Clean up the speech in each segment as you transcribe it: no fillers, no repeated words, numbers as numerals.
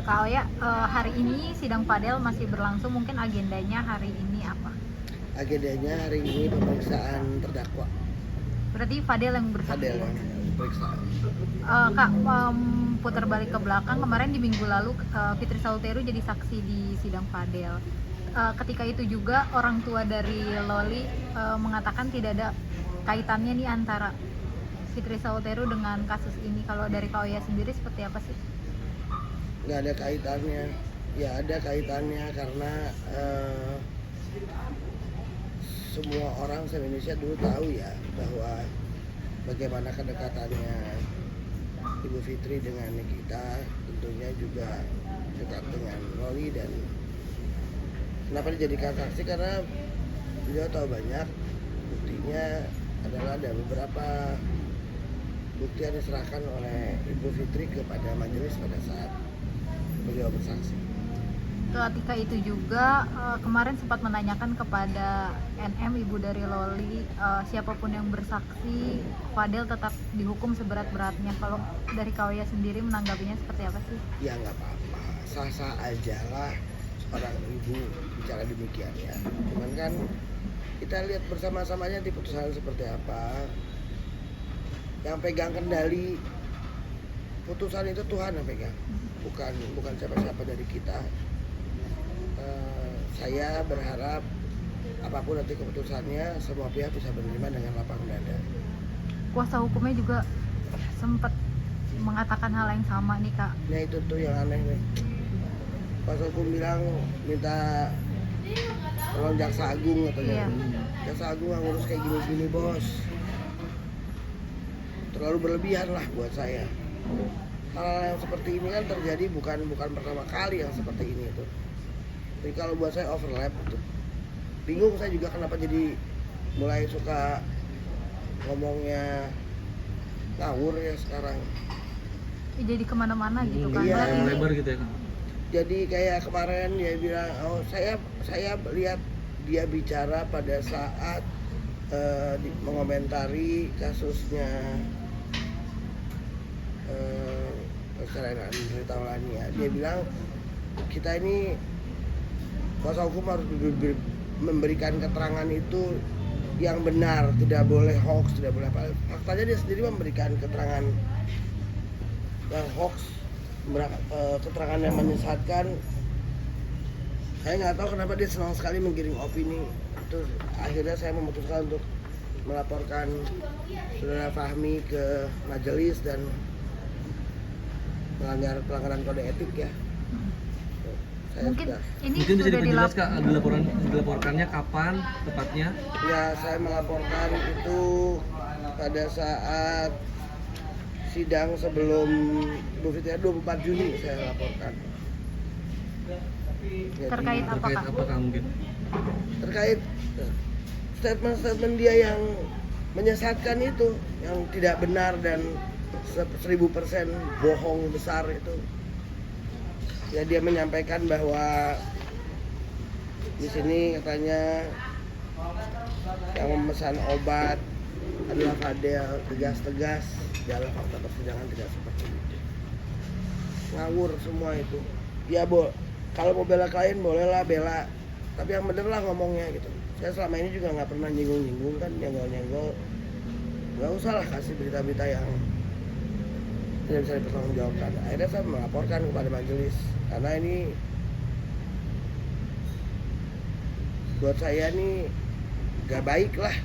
Kak Oya, hari ini sidang Fadel masih berlangsung, mungkin agendanya hari ini apa? Agendanya hari ini pemeriksaan terdakwa. Berarti Fadel yang bersaksi. Fadel yang diperiksa. Kak, putar balik ke belakang, kemarin di minggu lalu Fitri Sauteru jadi saksi di sidang Fadel. Ketika itu juga orang tua dari Loli mengatakan tidak ada kaitannya nih antara Fitri Sauteru dengan kasus ini. Kalau dari Kak Oya sendiri seperti apa sih? Nggak ada kaitannya. Ya ada kaitannya karena semua orang se-Indonesia dulu tahu ya bahwa bagaimana kedekatannya Ibu Fitri dengan Nikita, tentunya juga dekat dengan Loli. Dan kenapa dijadikan saksi, karena beliau tahu banyak. Buktinya adalah ada beberapa bukti yang diserahkan oleh Ibu Fitri kepada majelis pada saat beliau bersaksi. Ketika itu juga kemarin sempat menanyakan kepada NM, ibu dari Loli, siapapun yang bersaksi, Fadel tetap dihukum seberat-beratnya. Kalau dari Kak Oya sendiri menanggapinya seperti apa sih? Ya nggak apa-apa, sah-sah aja lah seorang ibu bicara demikian ya. Cuman kan kita lihat bersama-samanya di putusan seperti apa. Yang pegang kendali putusan itu Tuhan yang pegang, bukan siapa-siapa dari kita. Saya berharap apapun nanti keputusannya, semua pihak bisa menerima dengan lapang dada. Kuasa hukumnya juga sempat mengatakan hal yang sama nih Kak. Nah itu tuh yang aneh nih. Kuasa hukum bilang minta tolong jaksa agung katanya. Jaksa agung nggak ngurus kayak gini-gini bos. Terlalu berlebihan lah buat saya. Hal yang seperti ini kan terjadi bukan pertama kali yang seperti ini tuh. Jadi kalau buat saya overlap gitu. Bingung saya juga kenapa jadi mulai suka ngomongnya ngawur ya sekarang. Jadi kemana-mana gitu kan. Iya. Lebar gitu ya kan. Jadi kayak kemarin dia bilang, oh saya lihat dia bicara pada saat mengomentari kasusnya perceraian Andre Taulani ya. Dia bilang kita ini kuasa hukum harus memberikan keterangan itu yang benar, tidak boleh hoax, tidak boleh apa. Faktanya dia sendiri memberikan keterangan yang hoax, keterangan yang menyesatkan. Saya nggak tahu kenapa dia senang sekali menggiring opini. Terus akhirnya saya memutuskan untuk melaporkan Saudara Fahmi ke majelis dan melanggar pelanggaran kode etik ya. Mungkin ini Mungkin bisa sudah diperjelas Kak, dilaporkannya kapan tepatnya? Ya saya melaporkan itu pada saat sidang sebelum Bu Fitri 24 Juni saya laporkan. Terkait apa Kak? Apakah mungkin? Terkait statement dia yang menyesatkan itu, yang tidak benar dan 1000% bohong besar itu. Ya dia menyampaikan bahwa di sini katanya yang memesan obat adalah Fadel, tegas-tegas dalam fakta persidangan tidak seperti itu. Ngawur semua itu. Ya kalau mau bela klien bolehlah bela, tapi yang bener lah ngomongnya gitu. Saya selama ini juga nggak pernah nyinggung kan, nyenggol. Nggak usah lah kasih berita-berita yang tidak bisa dipertanggungjawabkan. Akhirnya saya melaporkan kepada majelis karena ini buat saya nih gak baik lah.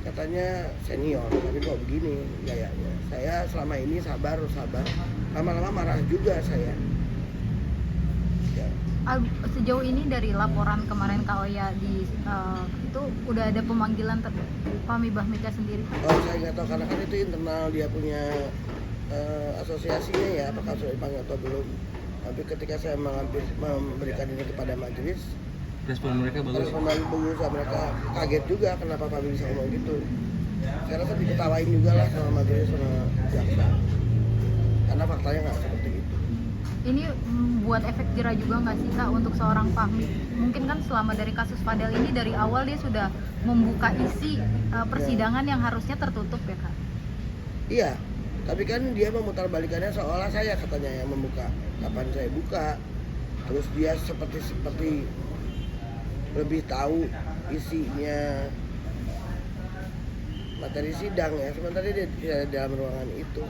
Katanya senior, tapi kok begini gayanya. Saya selama ini sabar, lama-lama marah juga saya. Ya. Sejauh ini dari laporan kemarin Kak Oya itu udah ada pemanggilan Fahmi Bahmika sendiri? Oh saya nggak tahu karena kan itu internal dia punya asosiasinya ya, apakah sudah dipanggil atau belum. Tapi ketika saya memberikan ini kepada majelis, Respon mereka bagus. Mereka kaget juga kenapa Fahmi bisa ngomong gitu. Saya rasa diketawain juga lah sama majelis sama jaksa, karena faktanya nggak seperti itu. Ini buat efek jera juga nggak sih Kak untuk seorang Fahmi? Mungkin kan selama dari kasus Fadel ini dari awal dia sudah membuka isi persidangan yang harusnya tertutup ya Kak? Iya, Tapi kan dia memutarbalikannya seolah saya katanya yang membuka. Kapan saya buka? Terus dia seperti lebih tahu isinya materi sidang ya. Sementara dia tidak ada dalam ruangan itu.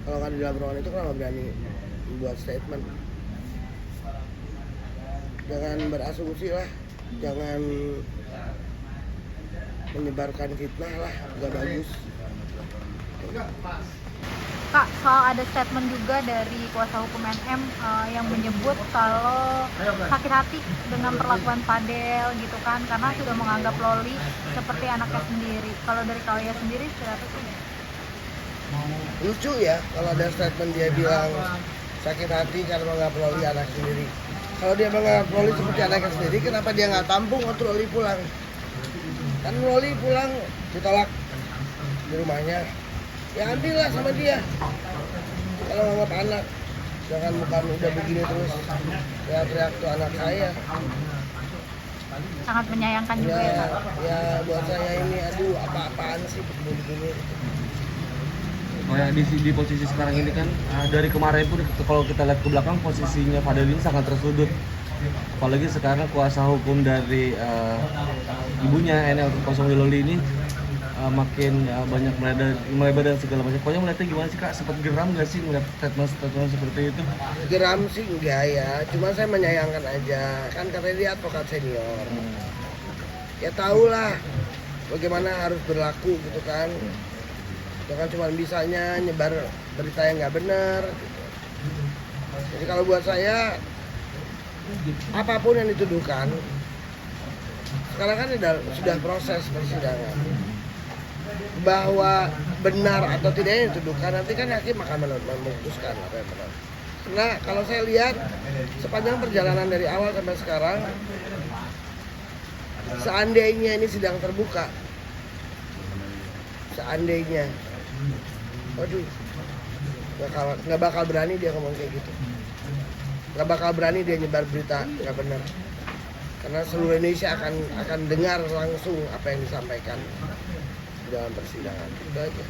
Kalau nggak di dalam ruangan itu kenapa berani membuat statement? Jangan berasumsi lah, jangan menyebarkan fitnah lah, nggak bagus. Kak, soal ada statement juga dari kuasa hukum NM yang menyebut kalau sakit hati dengan perlakuan Fadel gitu kan, karena sudah menganggap Loli seperti anaknya sendiri. Kalau dari kalian sendiri seperti apa sih? Lucu ya kalau ada statement dia bilang sakit hati karena menganggap Loli anak sendiri. Kalau dia menganggap Loli seperti anaknya sendiri, kenapa dia nggak tampung waktu Loli pulang? Kan Loli pulang ditolak di rumahnya, ya ambillah sama dia. Kalau nganggap anak, jangan bukan udah begini terus teriak-teriak tuh anak saya. Sangat menyayangkan juga ya, Kak. Ya buat saya ini aduh apa-apaan sih begini-begini. Oh ya, di posisi sekarang ini kan dari kemarin pun kalau kita lihat ke belakang posisinya Fadel ini sangat tersudut. Apalagi sekarang kuasa hukum dari ibunya NL Loli ini makin banyak melebar dan segala macam. Pokoknya melihatnya gimana sih Kak? Sempat geram nggak sih melihat statement seperti itu? Geram sih enggak ya, cuma saya menyayangkan aja. Kan katanya dia advokat senior. Ya tahulah bagaimana harus berlaku gitu kan. Jangan cuma bisanya nyebar berita yang nggak benar gitu. Jadi kalau buat saya apapun yang dituduhkan sekarang kan sudah proses persidangan, bahwa benar atau tidak yang dituduhkan nanti kan hakim akan memutuskan apa yang benar. Karena kalau saya lihat sepanjang perjalanan dari awal sampai sekarang, seandainya ini sidang terbuka, seandainya, waduh, nggak bakal berani dia ngomong kayak gitu, nggak bakal berani dia nyebar berita nggak benar, karena seluruh Indonesia akan dengar langsung apa yang disampaikan dalam persidangan. Itu aja.